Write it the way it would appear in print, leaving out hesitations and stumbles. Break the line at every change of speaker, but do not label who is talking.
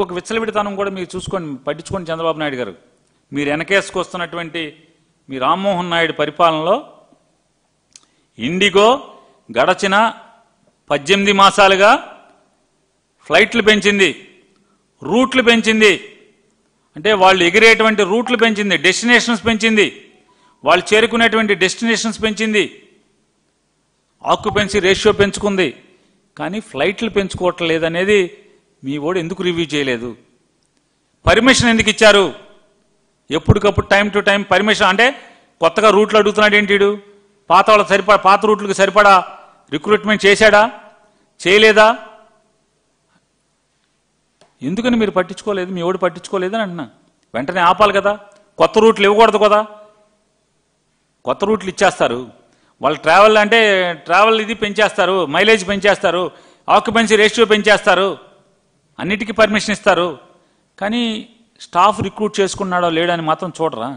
ఒక విచ్చలవిడితనం కూడా మీరు చూసుకోండి, పట్టించుకోండి చంద్రబాబు నాయుడు గారు. మీరు వెనకేసుకొస్తున్నటువంటి మీ రామ్మోహన్ నాయుడు పరిపాలనలో ఇండిగో గడచిన 18 మాసాలుగా ఫ్లైట్లు పెంచింది, రూట్లు పెంచింది. అంటే వాళ్ళు ఎగిరేటువంటి రూట్లు పెంచింది, డెస్టినేషన్స్ పెంచింది, వాళ్ళు చేరుకునేటువంటి డెస్టినేషన్స్ పెంచింది, ఆక్యుపెన్సీ రేషియో పెంచుకుంది. కానీ ఫ్లైట్లు పెంచుకోవటం లేదనేది మీ ఓడు ఎందుకు రివ్యూ చేయలేదు? పర్మిషన్ ఎందుకు ఇచ్చారు? ఎప్పటికప్పుడు టైం టు టైం పర్మిషన్. అంటే కొత్తగా రూట్లు అడుగుతున్నాడు ఏంటి? పాత వాళ్ళ సరిపడా, పాత రూట్లకు సరిపడా రిక్రూట్మెంట్ చేశాడా, చేయలేదా? ఎందుకని మీరు పట్టించుకోలేదు? మీ ఓడు పట్టించుకోలేదని అంటున్నా. వెంటనే ఆపాలి కదా, కొత్త రూట్లు ఇవ్వకూడదు కదా. కొత్త రూట్లు ఇచ్చేస్తారు, వాళ్ళు ట్రావెల్ అంటే ట్రావెల్ ఇది పెంచేస్తారు, మైలేజ్ పెంచేస్తారు, ఆక్యుపెన్సీ రేషియో పెంచేస్తారు, అన్నిటికీ పర్మిషన్ ఇస్తారు. కానీ స్టాఫ్ రిక్రూట్ చేసుకున్నాడో లేడని మాత్రం చూడరా?